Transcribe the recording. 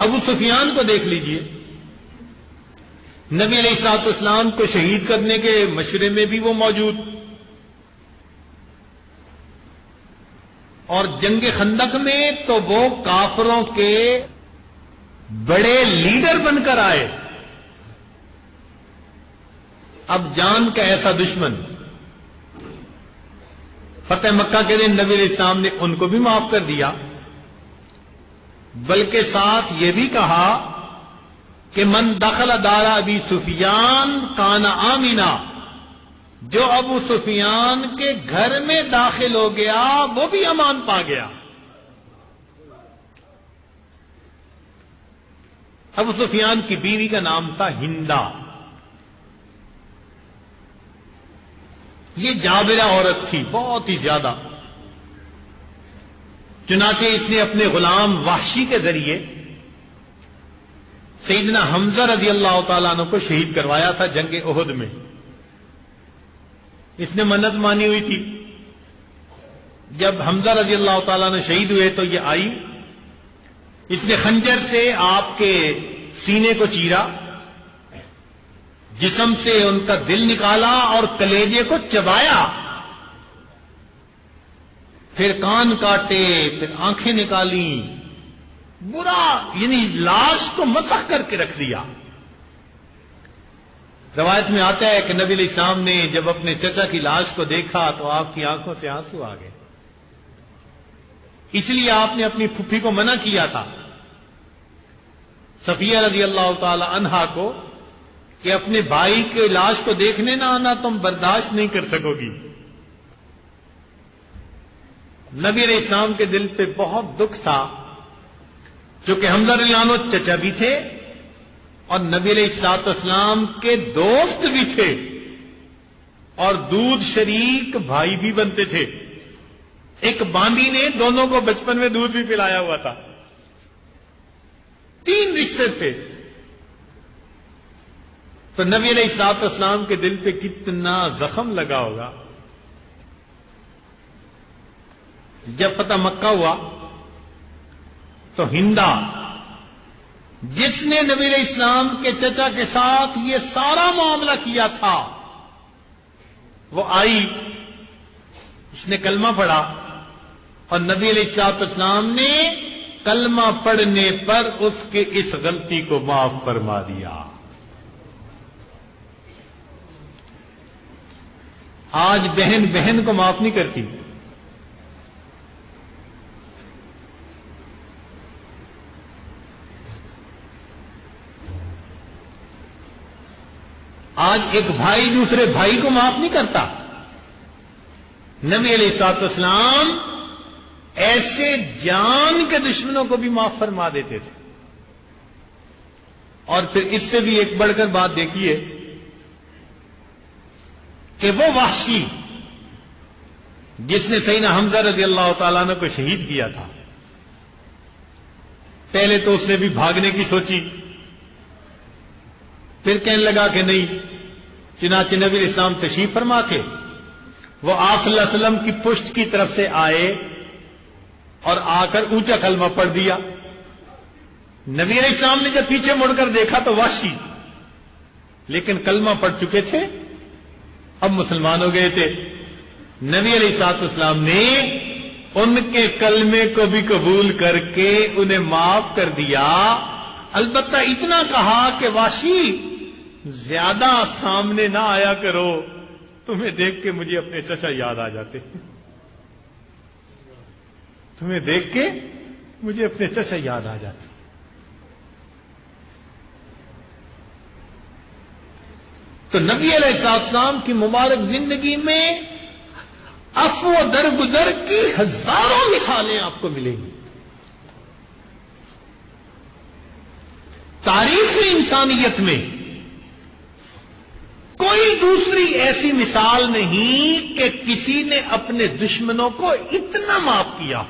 ابو سفیان کو دیکھ لیجئے، نبی علیہ الصلوۃ والسلام کو شہید کرنے کے مشورے میں بھی وہ موجود، اور جنگ خندق میں تو وہ کافروں کے بڑے لیڈر بن کر آئے۔ اب جان کا ایسا دشمن، فتح مکہ کے دن نبی علیہ السلام نے ان کو بھی معاف کر دیا، بلکہ ساتھ یہ بھی کہا کہ من دخل دار ابی سفیان کان آمنا، جو ابو سفیان کے گھر میں داخل ہو گیا وہ بھی امان پا گیا۔ ابو سفیان کی بیوی کا نام تھا ہندا، یہ جابرہ عورت تھی بہت ہی زیادہ، چنانچہ اس نے اپنے غلام وحشی کے ذریعے سیدنا حمزہ رضی اللہ تعالیٰ عنہ کو شہید کروایا تھا جنگ احد میں۔ اس نے منت مانی ہوئی تھی، جب حمزہ رضی اللہ تعالیٰ عنہ شہید ہوئے تو یہ آئی، اس نے خنجر سے آپ کے سینے کو چیرا، جسم سے ان کا دل نکالا اور کلیجے کو چبایا، پھر کان کاٹے، پھر آنکھیں نکالی، برا یعنی لاش کو مسخ کر کے رکھ دیا۔ روایت میں آتا ہے کہ نبی علیہ السلام نے جب اپنے چچا کی لاش کو دیکھا تو آپ کی آنکھوں سے آنسو آ گئے، اس لیے آپ نے اپنی پھپھی کو منع کیا تھا، صفیہ رضی اللہ تعالی عنہا کو، کہ اپنے بھائی کے لاش کو دیکھنے نہ آنا، تم برداشت نہیں کر سکو گی۔ نبی علیہ السلام کے دل پہ بہت دکھ تھا، کیونکہ حمزہ رضی اللہ عنہ چچا بھی تھے اور نبی علیہ الصلوۃ والسلام کے دوست بھی تھے، اور دودھ شریک بھائی بھی بنتے تھے۔ ایک باندی نے دونوں کو بچپن میں دودھ بھی پلایا ہوا تھا، 3 رشتے تھے۔ تو نبی علیہ الصلوۃ والسلام کے دل پہ کتنا زخم لگا ہوگا۔ جب فتح مکہ ہوا تو ہندا، جس نے نبی علیہ السلام کے چچا کے ساتھ یہ سارا معاملہ کیا تھا، وہ آئی، اس نے کلمہ پڑھا، اور نبی علیہ الصلوۃ والسلام نے کلمہ پڑھنے پر اس کے اس غلطی کو معاف فرما دیا۔ آج بہن بہن کو معاف نہیں کرتی۔ آج ایک بھائی دوسرے بھائی کو معاف نہیں کرتا۔ نبی علیہ الصلوۃ والسلام ایسے جان کے دشمنوں کو بھی معاف فرما دیتے تھے۔ اور پھر اس سے بھی ایک بڑھ کر بات دیکھیے کہ وہ وحشی جس نے سیدنا حمزہ رضی اللہ تعالیٰ عنہ کو شہید کیا تھا، پہلے تو اس نے بھی بھاگنے کی سوچی، پھر کہنے لگا کہ نہیں، چنانچہ نبی علیہ السلام تشریف فرما تھے، وہ آپ صلی اللہ علیہ وسلم کی پشت کی طرف سے آئے اور آ کر اونچا کلمہ پڑھ دیا۔ نبی علیہ السلام نے جب پیچھے مڑ کر دیکھا تو وحشی، لیکن کلمہ پڑھ چکے تھے، اب مسلمان ہو گئے تھے۔ نبی علیہ الصلوۃ والسلام نے ان کے کلمے کو بھی قبول کر کے انہیں معاف کر دیا، البتہ اتنا کہا کہ وحشی زیادہ سامنے نہ آیا کرو، تمہیں دیکھ کے مجھے اپنے چچا یاد آ جاتے، تمہیں دیکھ کے مجھے اپنے چچا یاد آ جاتے۔ تو نبی علیہ السلام کی مبارک زندگی میں عفو و درگزر کی ہزاروں مثالیں آپ کو ملیں گی۔ تاریخ انسانیت میں کوئی دوسری ایسی مثال نہیں کہ کسی نے اپنے دشمنوں کو اتنا معاف کیا۔